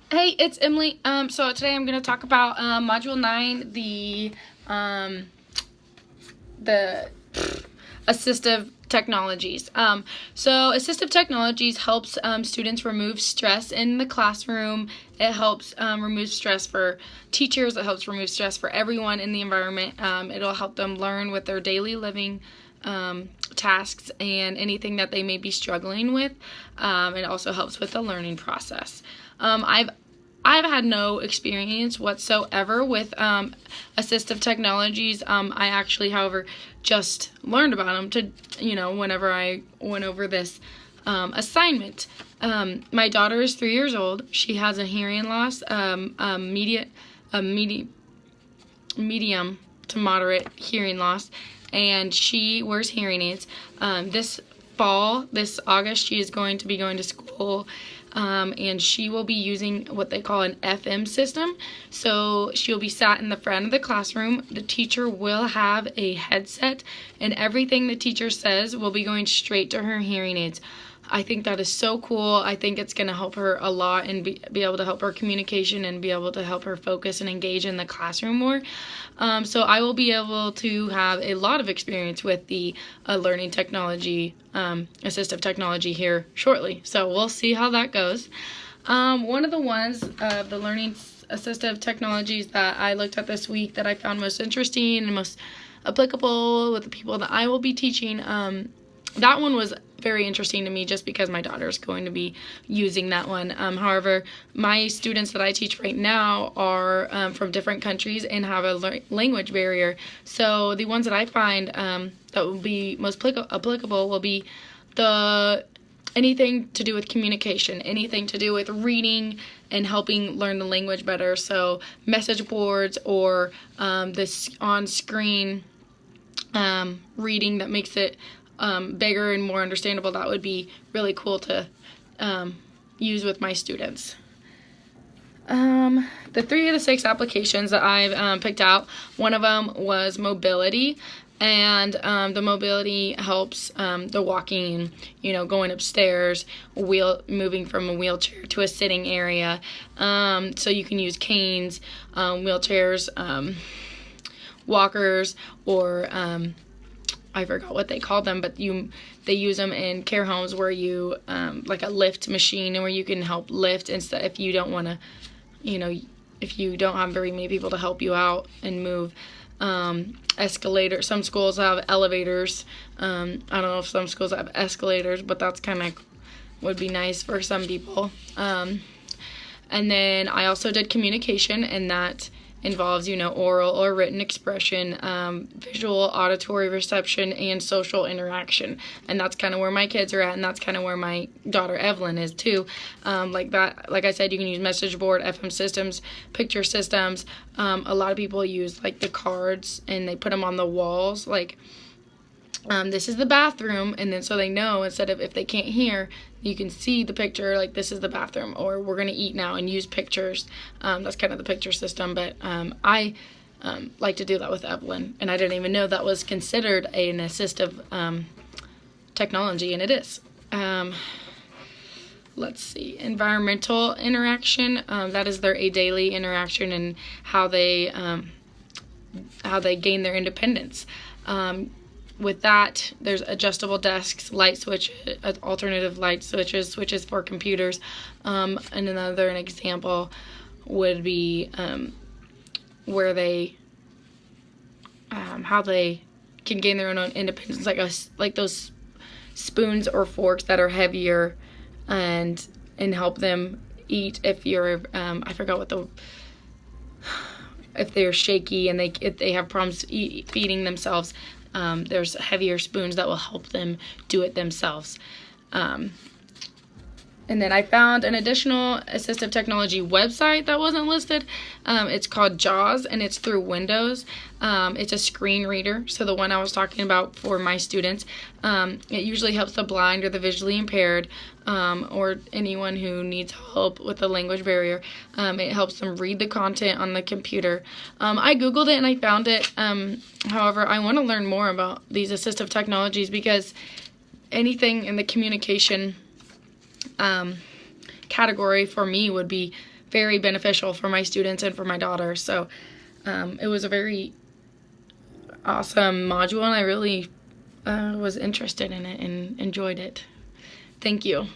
Hey, it's Emily. So today I'm going to talk about Module 9, the assistive technologies. So assistive technologies helps students remove stress in the classroom. It helps remove stress for teachers. It helps remove stress for everyone in the environment. It'll help them learn with their daily living tasks and anything that they may be struggling with. It also helps with the learning process. I've had no experience whatsoever with assistive technologies. I actually, however, just learned about them whenever I went over this assignment. My daughter is 3 years old. She has a hearing loss, medium to moderate hearing loss, and she wears hearing aids. This August, she is going to be going to school, and she will be using what they call an FM system. So she'll be sat in the front of the classroom. The teacher will have a headset, and everything the teacher says will be going straight to her hearing aids. I think that is so cool. I think it's going to help her a lot and be able to help her communication and be able to help her focus and engage in the classroom more. So I will be able to have a lot of experience with the learning technology, assistive technology here shortly. So we'll see how that goes. One of the ones of the learning assistive technologies that I looked at this week that I found most interesting and most applicable with the people that I will be teaching, that one was very interesting to me just because my daughter is going to be using that one. However, my students that I teach right now are from different countries and have a language barrier. So the ones that I find that will be most applicable will be anything to do with communication, anything to do with reading and helping learn the language better. So message boards or this on-screen reading that makes it bigger and more understandable. That would be really cool to use with my students. The 3 of the 6 applications that I've picked out, one of them was mobility, and the mobility helps the walking, going upstairs, moving from a wheelchair to a sitting area. So you can use canes, wheelchairs, walkers, or I forgot what they call them, but they use them in care homes where you like a lift machine, and where you can help lift instead if you don't want to, if you don't have very many people to help you out and move. Escalator. Some schools have elevators. I don't know if some schools have escalators, but that's kind of would be nice for some people. And then I also did communication, and that involves, oral or written expression, visual, auditory reception, and social interaction. And that's kind of where my kids are at, and that's kind of where my daughter Evelyn is too. Like I said, you can use message board, FM systems, picture systems. A lot of people use like the cards, and they put them on the walls, like this is the bathroom, and then so they know, instead of if they can't hear, you can see the picture, like this is the bathroom, or we're going to eat now, and use pictures. That's kind of the picture system, but I like to do that with Evelyn, and I didn't even know that was considered an assistive technology, and it is. Let's see, environmental interaction, that is a daily interaction and how they gain their independence. With that, there's adjustable desks, light switch, alternative light switches for computers. And an example would be where they, how they can gain their own independence, like those spoons or forks that are heavier, and help them eat if you're, I forgot what if they're shaky and if they have problems feeding themselves. There's heavier spoons that will help them do it themselves. And then I found an additional assistive technology website that wasn't listed. It's called JAWS, and it's through Windows. It's a screen reader. So the one I was talking about for my students, it usually helps the blind or the visually impaired, or anyone who needs help with the language barrier. It helps them read the content on the computer. I Googled it and I found it. However, I want to learn more about these assistive technologies, because anything in the communication category for me would be very beneficial for my students and for my daughter. So it was a very awesome module, and I really was interested in it and enjoyed it. Thank you.